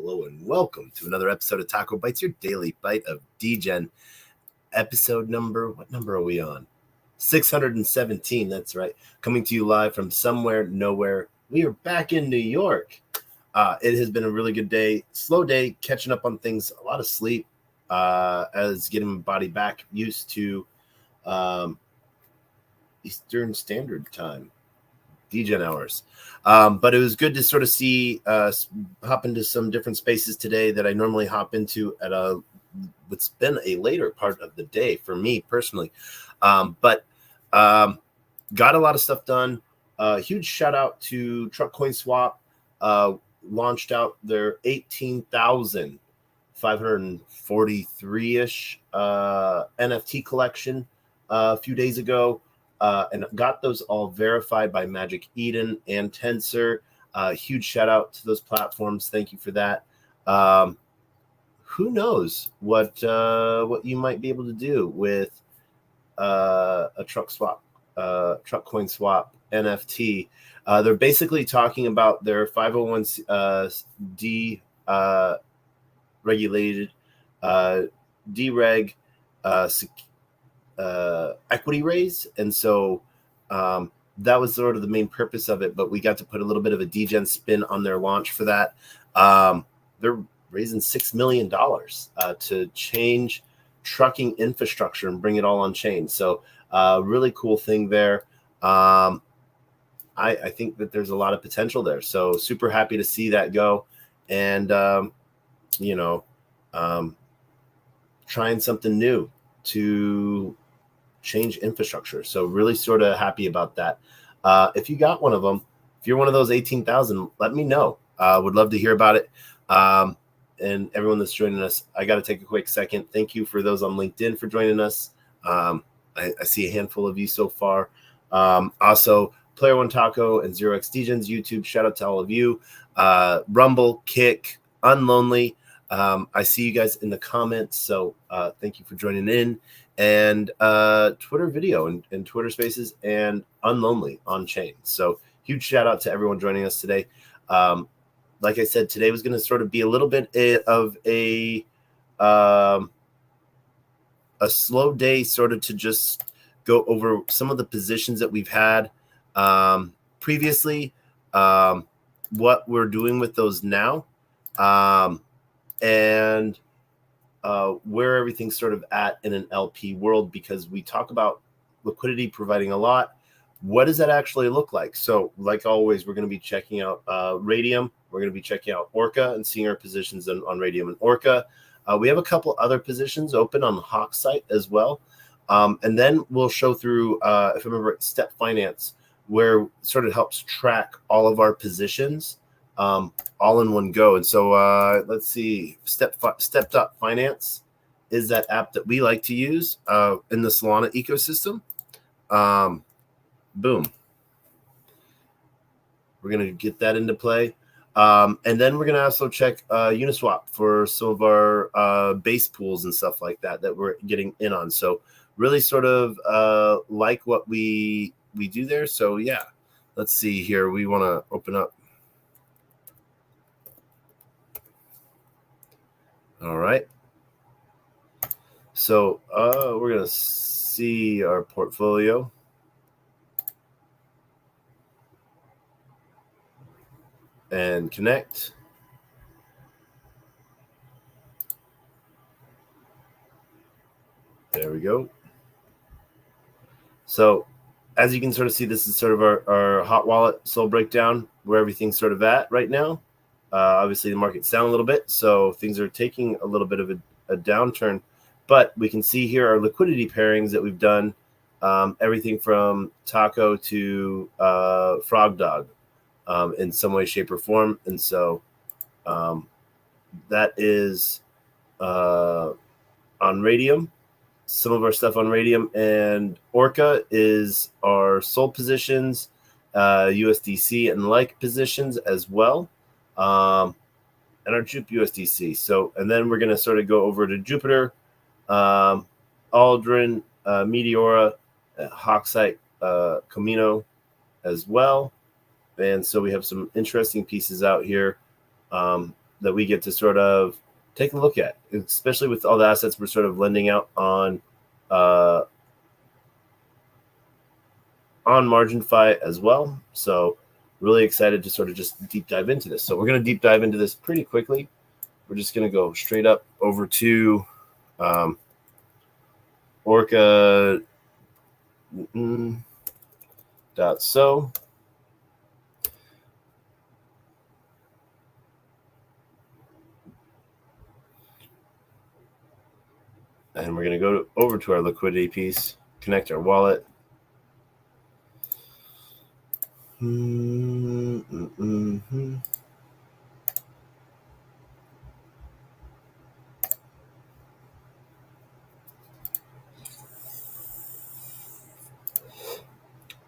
hello, and welcome to another episode of TacoBytes, your daily bite of Degen. Episode number, what number are we on? 617, that's right. Coming to you live from somewhere, nowhere. We are back in New York. It has been a really good day, slow day, catching up on things, a lot of sleep, as getting my body back used to Eastern Standard Time. Degen hours. But it was good to sort of see, hop into some different spaces today that I normally hop into at what's been a later part of the day for me personally. But got a lot of stuff done. Huge shout out to TruckCoinSwap. Launched out their 18,543-ish NFT collection a few days ago. And got those all verified by Magic Eden and Tensor. Huge shout out to those platforms. Thank you for that. Who knows what you might be able to do with a TruckCoinSwap NFT. They're basically talking about their 501d regulated dereg equity raise, and so that was sort of the main purpose of it, but we got to put a little bit of a Degen spin on their launch for that. They're raising $6 million to change trucking infrastructure and bring it all on chain, so really cool thing there. I think that there's a lot of potential there, so super happy to see that go. And trying something new to change infrastructure. So really sort of happy about that. If you got one of them, if you're one of those 18,000, let me know. Would love to hear about it. And everyone that's joining us, I got to take a quick second. Thank you for those on LinkedIn for joining us. I see a handful of you so far. Also, Player One Taco and 0x Degens YouTube, shout out to all of you. Rumble, Kick, Unlonely. I see you guys in the comments, so thank you for joining in. And Twitter video and Twitter Spaces and Unlonely on chain. So huge shout out to everyone joining us today. Like I said, today was going to sort of be a little bit of a slow day, sort of to just go over some of the positions that we've had previously, what we're doing with those now, and where everything's sort of at in an LP world, because we talk about liquidity providing a lot. What does that actually look like? So like always, we're going to be checking out Radium. We're going to be checking out Orca and seeing our positions on Radium and Orca. We have a couple other positions open on the Hawk site as well. And then we'll show through, if I remember, Step Finance, where it sort of helps track all of our positions all in one go. And so let's see, Step.Finance is that app that we like to use in the Solana ecosystem. Boom. We're going to get that into play. And then we're going to also check Uniswap for some of our base pools and stuff like that we're getting in on. So really sort of like what we do there. So yeah, let's see here. We want to open up. All right. So we're going to see our portfolio. And connect. There we go. So as you can sort of see, this is sort of our hot wallet soul breakdown, where everything's sort of at right now. Obviously, the market's down a little bit, so things are taking a little bit of a downturn. But we can see here our liquidity pairings that we've done, everything from Taco to Frog Dog in some way, shape, or form. And so that is on Radium. Some of our stuff on Radium and Orca is our sold positions, USDC and like positions as well. And our Jupe USDC. So, and then we're going to sort of go over to Jupiter, Aldrin, Meteora, Hawksite, Camino as well. And so we have some interesting pieces out here. that we get to sort of take a look at, especially with all the assets we're sort of lending out on MarginFi as well. So really excited to sort of just deep dive into this. So we're going to deep dive into this pretty quickly. We're just going to go straight up over to Orca .so. And we're going to go over to our liquidity piece, connect our wallet.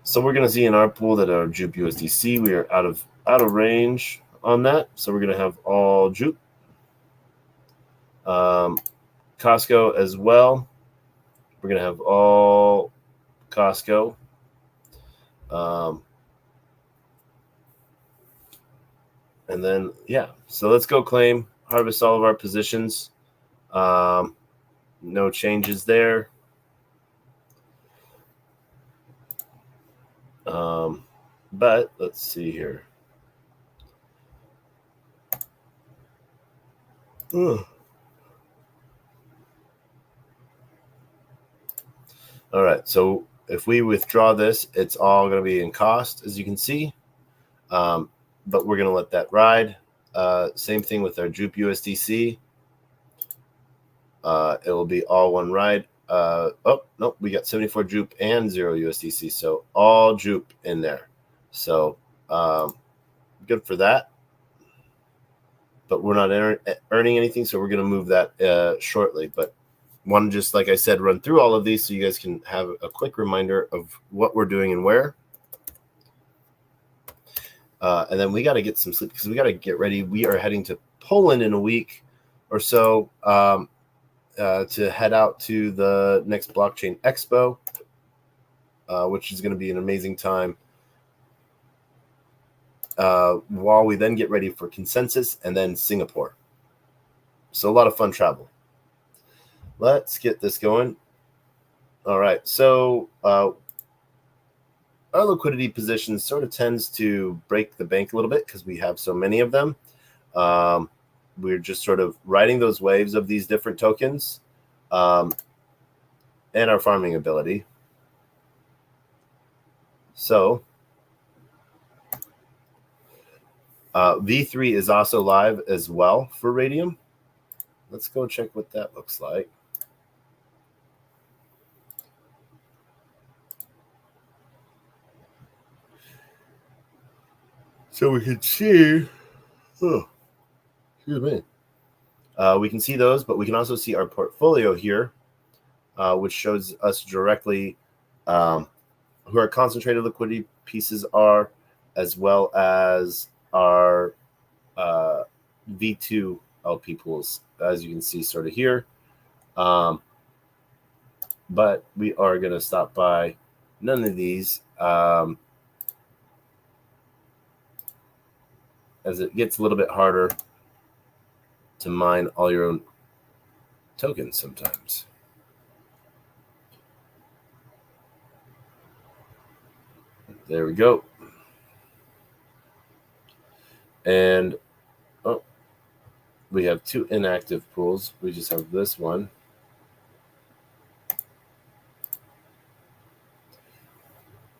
So we're going to see in our pool that our Jupe USDC, we are out of range on that. So we're going to have all Jupe. Costco as well. We're going to have all Costco. And then, yeah, so let's go claim, harvest all of our positions. No changes there. But let's see here. All right, so if we withdraw this, it's all going to be in cost, as you can see. But we're going to let that ride. Same thing with our Jupe USDC. It will be all one ride. Oh, no, we got 74 Jupe and 0 USDC. So all Jupe in there. So good for that. But we're not earning anything, so we're going to move that shortly. But want to just, like I said, run through all of these so you guys can have a quick reminder of what we're doing and where. And then we got to get some sleep because we got to get ready. We are heading to Poland in a week or so to head out to the next Blockchain Expo, which is going to be an amazing time. While we then get ready for Consensus and then Singapore. So a lot of fun travel. Let's get this going. All right. So our liquidity position sort of tends to break the bank a little bit because we have so many of them. We're just sort of riding those waves of these different tokens and our farming ability. So V3 is also live as well for Radium. Let's go check what that looks like. So we can see, excuse me. We can see those, but we can also see our portfolio here, which shows us directly who our concentrated liquidity pieces are, as well as our V2 LP pools, as you can see sort of here. But we are going to stop by none of these as it gets a little bit harder to mine all your own tokens sometimes. There we go. And we have 2 inactive pools. We just have this one.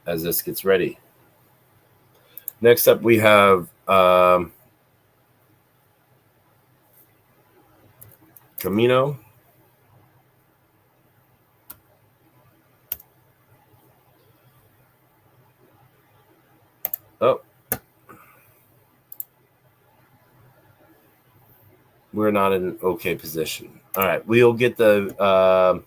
As this gets ready. Next up, we have Camino. Oh. We're not in an okay position. All right, we'll get the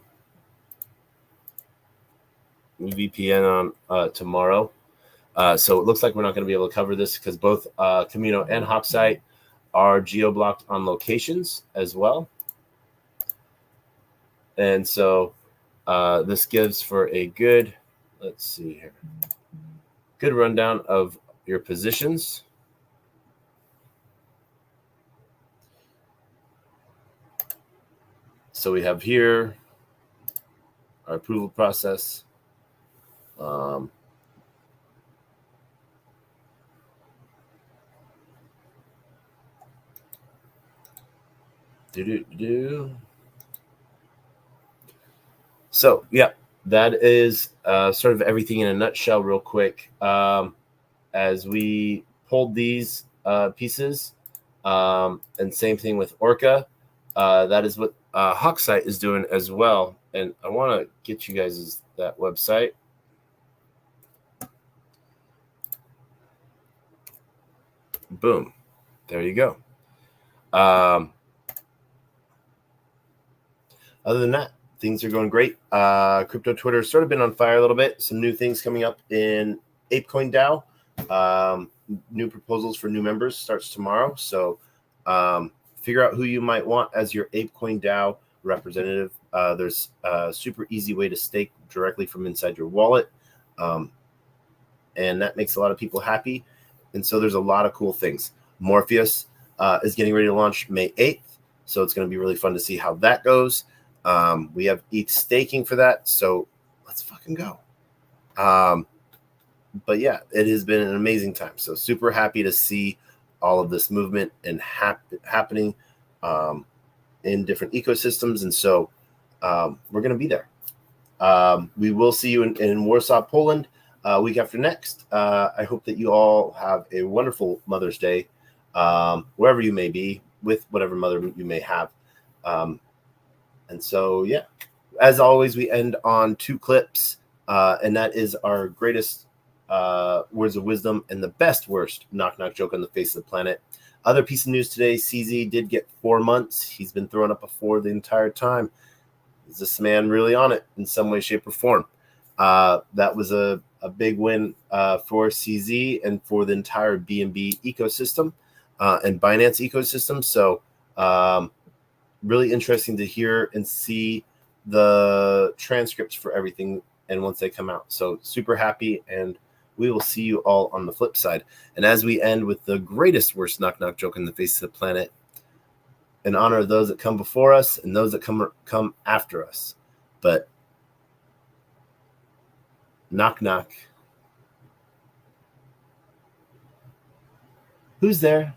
VPN on tomorrow. So it looks like we're not going to be able to cover this because both Camino and Hawksite are geo-blocked on locations as well. And so this gives for a good, let's see here, good rundown of your positions. So we have here our approval process. So yeah, that is sort of everything in a nutshell real quick. As we pulled these pieces, and same thing with Orca, that is what Hawksite is doing as well. And I want to get you guys that website. Boom. There you go. Other than that, things are going great. Crypto Twitter has sort of been on fire a little bit. Some new things coming up in ApeCoin DAO. New proposals for new members starts tomorrow. So figure out who you might want as your ApeCoin DAO representative. There's a super easy way to stake directly from inside your wallet. And that makes a lot of people happy. And so there's a lot of cool things. Morpheus is getting ready to launch May 8th. So it's going to be really fun to see how that goes. We have ETH staking for that. So let's fucking go. But yeah, it has been an amazing time. So super happy to see all of this movement and happening in different ecosystems. And so we're going to be there. We will see you in Warsaw, Poland, week after next. I hope that you all have a wonderful Mother's Day, wherever you may be, with whatever mother you may have. And so, yeah, as always, we end on 2 clips, and that is our greatest words of wisdom and the best worst knock-knock joke on the face of the planet. Other piece of news today, CZ did get 4 months. He's been throwing up a 4 the entire time. Is this man really on it in some way, shape, or form? That was a big win for CZ and for the entire BNB ecosystem and Binance ecosystem. So really interesting to hear and see the transcripts for everything and once they come out. So super happy, and we will see you all on the flip side. And as we end with the greatest worst knock-knock joke in the face of the planet, in honor of those that come before us and those that come after us. But knock, knock. Who's there?